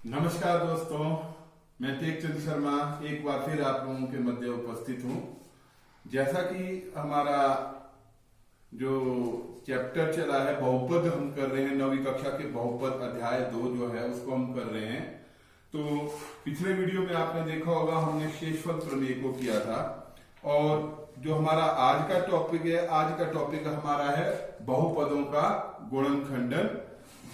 नमस्कार दोस्तों, मैं तेज चंद शर्मा एक बार फिर आप लोगों के मध्य उपस्थित हूं। जैसा कि हमारा जो चैप्टर चला है बहुपद हम कर रहे हैं, 9वीं कक्षा के बहुपद अध्याय 2 जो है उसको हम कर रहे हैं। तो पिछले वीडियो में आपने देखा होगा हमने शेषफल प्रमेय को किया था और जो हमारा आज का टॉपिक है, आज का टॉपिक हमारा है बहुपदों का गुणनखंडन,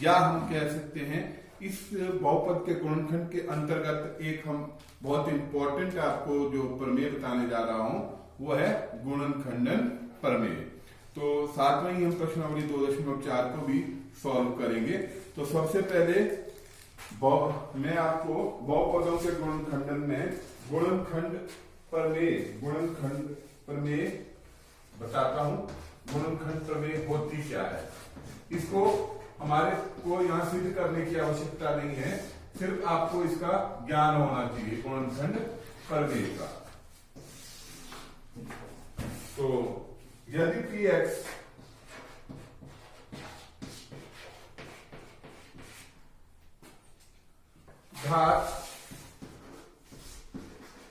या हम कह सकते हैं इस बहुपद के गुणनखंड के अंतर्गत एक हम बहुत इंपॉर्टेंट आपको जो प्रमेय बताने जा रहा हूं वो है गुणनखंडन प्रमेय। तो साथ में ही हम प्रश्नावली 2.4 को भी सॉल्व करेंगे। तो सबसे पहले मैं आपको बहुपदों के गुणनखंडन में गुणनखंड प्रमेय बताता हूं। गुणनखंड प्रमेय होती क्या है, इसको हमारे को यहाँ सिद्ध करने की आवश्यकता नहीं है, सिर्फ आपको इसका ज्ञान होना चाहिए गुणनखंड प्रमेय का। तो यदि px घात,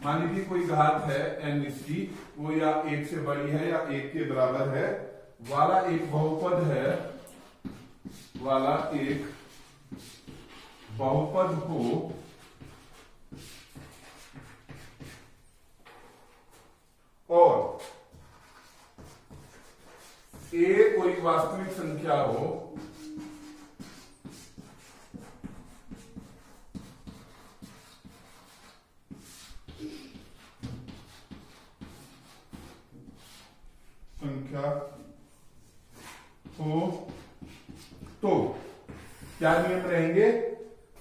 मान लीजिए कोई घात है n इसकी, वो या 1 से बड़ी है या 1 के बराबर है वाला एक बहुपद है, वाला एक बहुपद हो और a कोई वास्तविक संख्या हो, तो क्या नियम रहेंगे।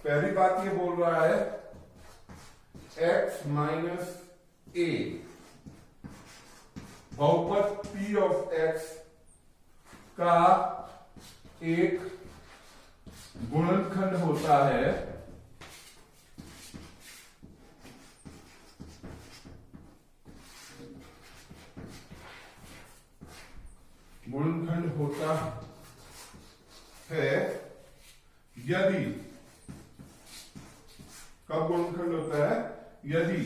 पहली बात ये बोल रहा है x माइनस a बहुपद p ऑफ x का एक गुणनखंड होता है यदि, कब गुणनखंड होता है, यदि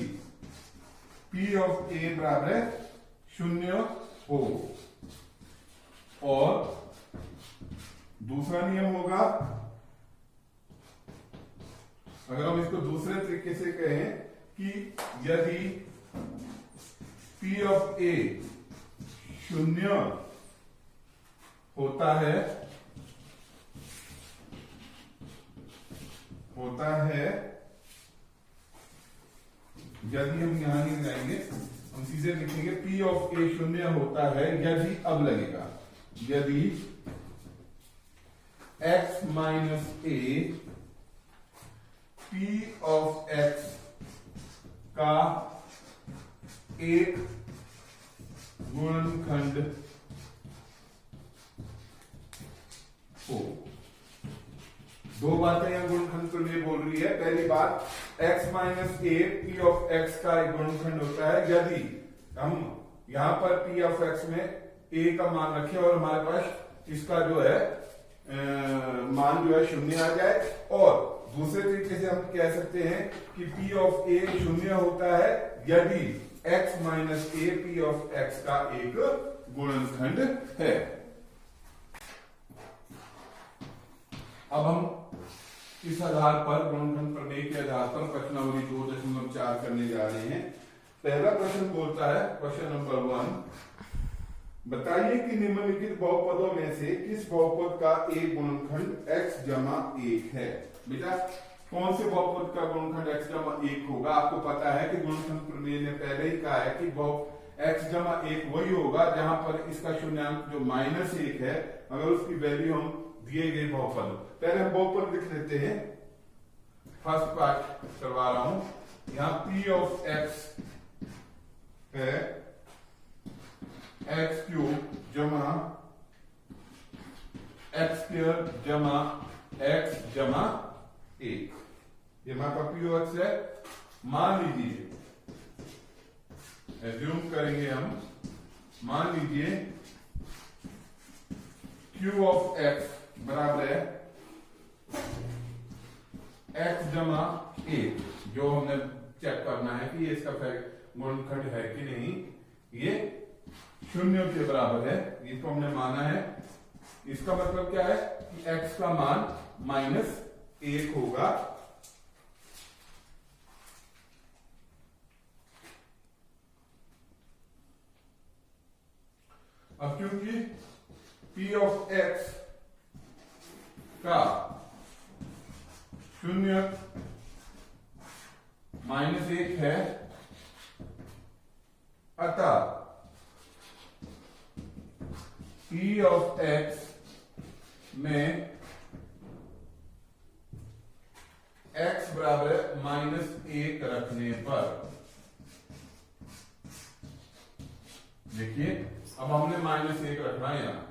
p ऑफ a बराबर 0 हो। और दूसरा नियम होगा, अगर हम इसको दूसरे तरीके से कहें कि यदि p ऑफ a 0 होता है यदि, हम यहां नहीं लगाएंगे, हम सीधे लिखेंगे p ऑफ a 0 होता है यदि, अब लगेगा यदि x minus a p of x का एक गुणनखंड हो। दो बातें यहां गुणनखंड प्रमेय बोल रही है। पहली बात, x minus A P of x का एक गुणनखंड होता है यदि हम यहां पर p ऑफ x में a का मान रखें और हमारे पास इसका जो है मान जो है 0 आ जाए। और दूसरे तरीके से हम कह सकते हैं कि p ऑफ a 0 होता है यदि x minus A P of x का एक गुणनखंड है। अब हम इस आधार पर गुणनखंड प्रमेय के आधार पर प्रश्नावली 2.4 करने जा रहे हैं। पहला प्रश्न बोलता है, क्वेश्चन नंबर 1, बताइए कि निम्नलिखित बहुपदों में से किस बहुपद का एक गुणनखंड x जमा 1 है। बेटा, कौन से बहुपद का गुणनखंड x जमा 1 होगा। आपको पता है कि गुणनखंड प्रमेय ने पहले ही कहा है कि x जमा 1 वही होगा जहां पर इसका शून्यांक जो -1 है, अगर उसकी वैल्यू हम दिए गए बहुपद, पहले हम बहुपद लिख लेते हैं। फर्स्ट पार्ट करवा रहा हूं, यहां p ऑफ x है x क्यूब जमा x स्क्वायर जमा x जमा 1, ये हमारा p ऑफ x है। मान लीजिए, एज्यूम करेंगे हम, मान लीजिए q ऑफ x बराबर है x जमा 1 जो हमने चेक करना है कि ये इसका गुणनखंड है कि नहीं, ये 0 के बराबर है, इसको हमने माना है। इसका मतलब क्या है कि x का मान -1 होगा। अब क्योंकि p ऑफ x का 0 -1 है, अतः p ऑफ x में x बराबर -1 रखने पर, देखिए अब हमने -1 रखना है यहां,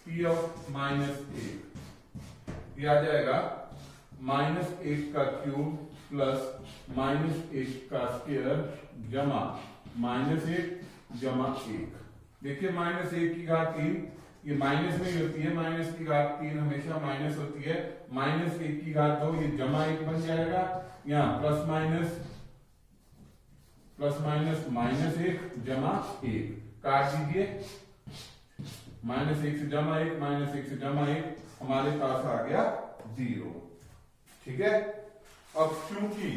p ऑफ -1 ये आ जाएगा -1 का क्यूब प्लस -1 का स्क्वायर जमा -1 जमा 1। देखिए -1 की घात 3 ये माइनस में ही होती है, माइनस की घात 3 हमेशा माइनस होती है, -1 की घात 2 ये जमा 1 बन जाएगा, यहाँ प्लस माइनस -1 जमा 1 काट दीजिए, -1 से जमा 1, -1 से जमा 1 हमारे पास आ गया 0। ठीक है। अब क्योंकि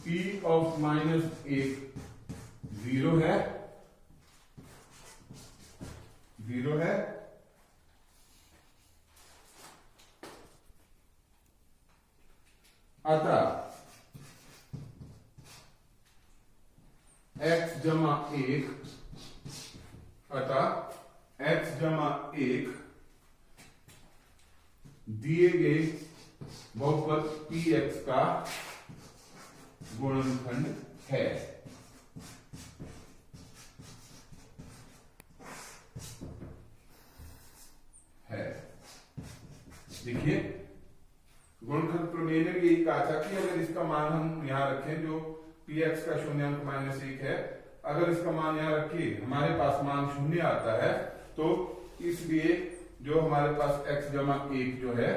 p ऑफ -1 0 है, अतः x जमा 1 दिए गए बहुपद px का गुणनखंड है। देखिए गुणनखंड प्रमेय ने भी कहा था कि अगर इसका मान हम यहां रखें, जो px का शून्यांक -1 है, अगर इसका मान यहां रखिए हमारे पास मान 0 आता है, तो इसलिए जो हमारे पास x जमा 1 जो है,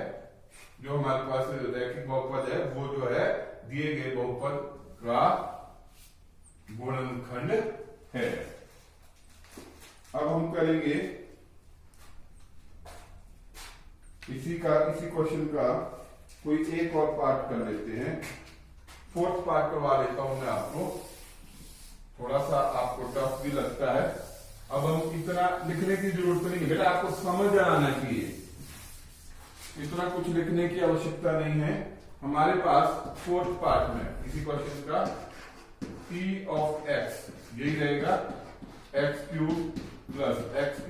जो हमारे पास रैखिक बहुपद है, वो जो है दिए गए बहुपद का गुणनखंड है। अब हम करेंगे इसी क्वेश्चन का कोई एक और पार्ट कर लेते हैं। 4th पार्ट करवा लेता हूं मैं आपको, थोड़ा सा आपको टफ भी लगता है। अब हम इतना लिखने की जरूरत नहीं है बेटा, आपको समझ आना चाहिए, इतना कुछ लिखने की आवश्यकता नहीं है। हमारे पास 4th पार्ट में इसी क्वेश्चन का p ऑफ x यही रहेगा, x³ plus x²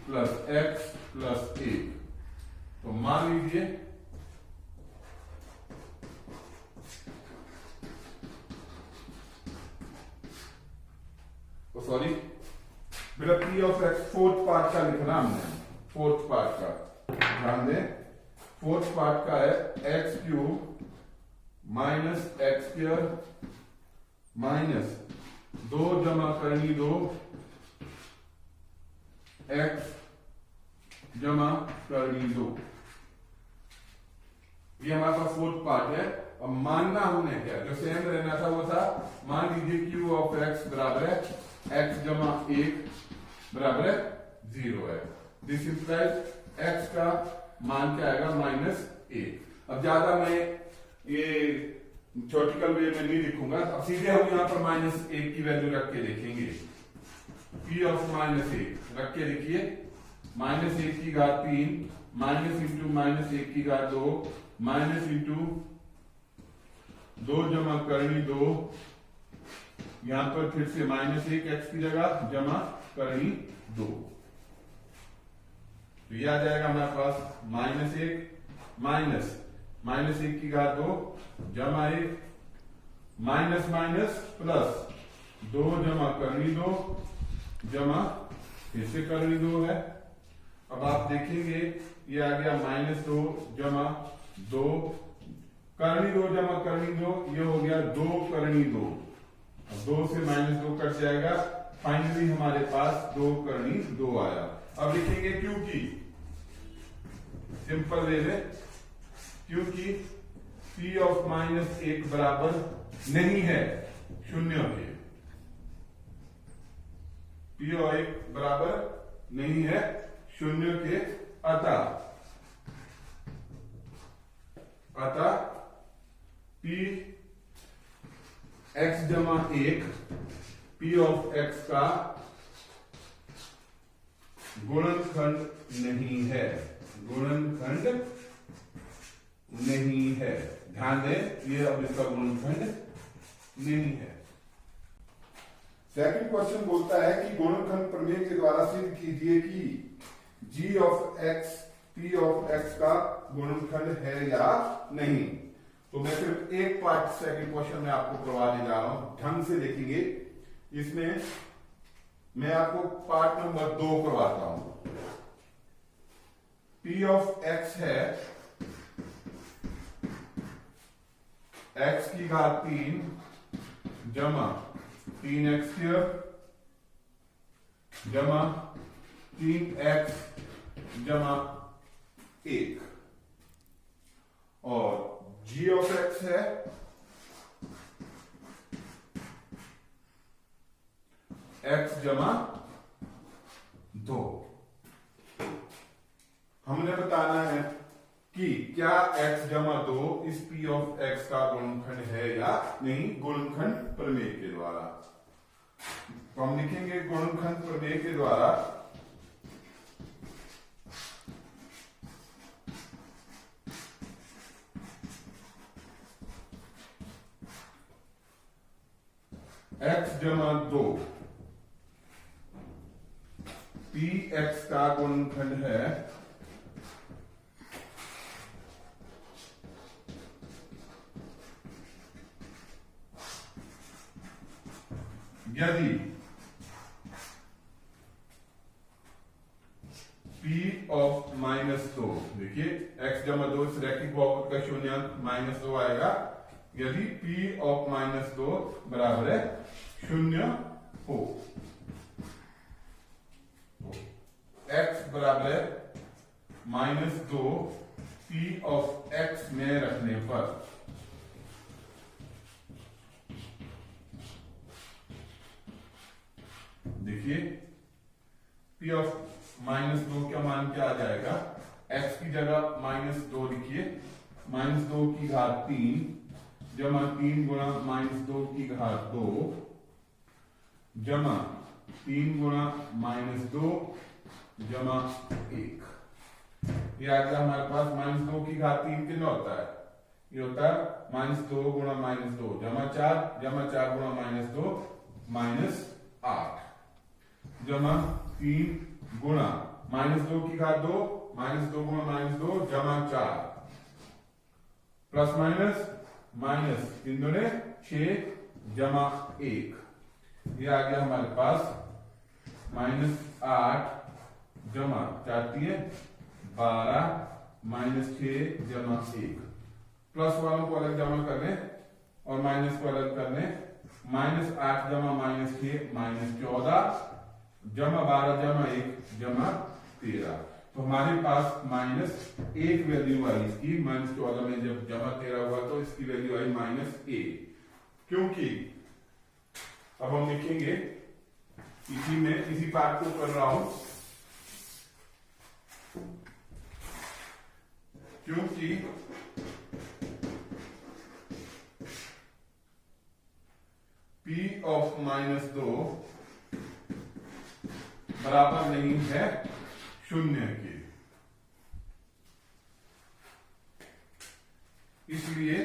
plus x plus 1। तो मान लीजिए सॉरी बेटा p of x 4th part का लिखना हमने, 4th पार्ट का ध्यान दें, 4th पार्ट का है x³ माइनस x² माइनस 2 जमा करनी 2 x जमा करनी 2। ये हमारे पास 4th पार्ट है। अब मानना हमने क्या, जो सेम रहना था वो था, मान लीजिए q ऑफ x बराबर है x जमा 1 बराबर है 0 है। दिस इंप्लाइज x का मान क्या आएगा -1। अब ज्यादा मैं ये थ्योरेटिकल वे में नहीं लिखूंगा, अब सीधे हम यहां पर -1 की वैल्यू रख के देखेंगे। p ऑफ -1 रख के लिखिए, -1 की घात 3 -1 की घात 2 -2 जमा करनी 2, यहां पर फिर से -1 x की जगह जमा करनी 2। तो यह आ जाएगा हमारे पास -1 की घात 2 जमा 1 माइनस माइनस प्लस 2 जमा करनी 2 जमा फिर से करनी 2 है। अब आप देखेंगे ये आ गया -2 जमा 2 करनी 2 जमा करनी 2, ये हो गया 2 करनी 2। अब 2 से -2 कट जाएगा, फाइनली हमारे पास 2 करनी 2 आया। अब लिखेंगे क्योंकि, सिंपल वे में, क्योंकि P ऑफ -1 बराबर नहीं है शून्य के, P ऑफ 1 बराबर नहीं है शून्य के, अतः P x जमा 1 P ऑफ x का गुणनखंड नहीं है, गुणनखंड नहीं है। ध्यान दें, ये अब इसका गुणनखंड नहीं है। सेकंड क्वेश्चन बोलता है कि गुणनखंड प्रमेय के द्वारा सिद्ध कीजिए कि g of x p of x का गुणनखंड है या नहीं। तो मैं सिर्फ एक पार्ट सेकंड क्वेश्चन में आपको करवाने जा रहा हूं, ढंग से देखेंगे। इसमें मैं आपको पार्ट नंबर 2 करवाता हूं। p ऑफ x है x की घात 3 जमा 3x² जमा 3x जमा 1, और g ऑफ x है x जमा 2। हमने बताना है कि क्या x जमा 2 इस p ऑफ x का गुणनखंड है या नहीं, गुणनखंड प्रमेय के द्वारा। तो हम लिखेंगे गुणनखंड प्रमेय के द्वारा x जमा 2 p x का गुणनखंड है यदि p ऑफ -2, देखिए x जमा 2 इस रैखिक बहुपद का शून्यांक -2 आएगा यदि p ऑफ -2 बराबर है 0 हो। x बराबर है -2 p ऑफ x में रखने पर देखिए p ऑफ -2 का मान क्या आ जाएगा, x की जगह -2 लिखिए, -2 की घात 3 जमा 3 गुणा -2 की घात 2 जमा 3 गुणा -2 जमा 1। ये आ गया हमारे पास। -2 की घात 3 कितना होता है, ये होता है -2 गुणा -2 जमा 4 गुणा -2 -8 जमा 3 गुणा -2 की घात 2 -2 गुणा -2 जमा 4 प्लस माइनस 3 दूने 6 जमा 1। ये आ गया हमारे पास -8 जमा 4 12 -6 जमा 1। प्लस वालों को अलग जमा करने और माइनस को अलग करने, -8 जमा -6 -14 जमा 12 जमा 1 जमा 13। तो हमारे पास -1 वैल्यू आई इसकी, -14 में जब जमा 13 हुआ तो इसकी वैल्यू आई -1, क्योंकि अब हम लिखेंगे इसी पार्ट को कर रहा हूं, क्योंकि p ऑफ -2 बराबर नहीं है 0 के, इसलिए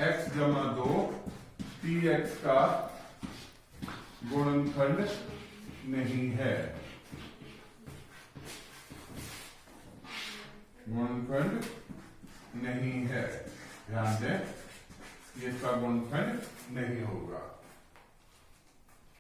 x जमा 2 px का गुणनखंड नहीं है, गुणनखंड नहीं है। ध्यान दें, इसका गुणनखंड नहीं होगा।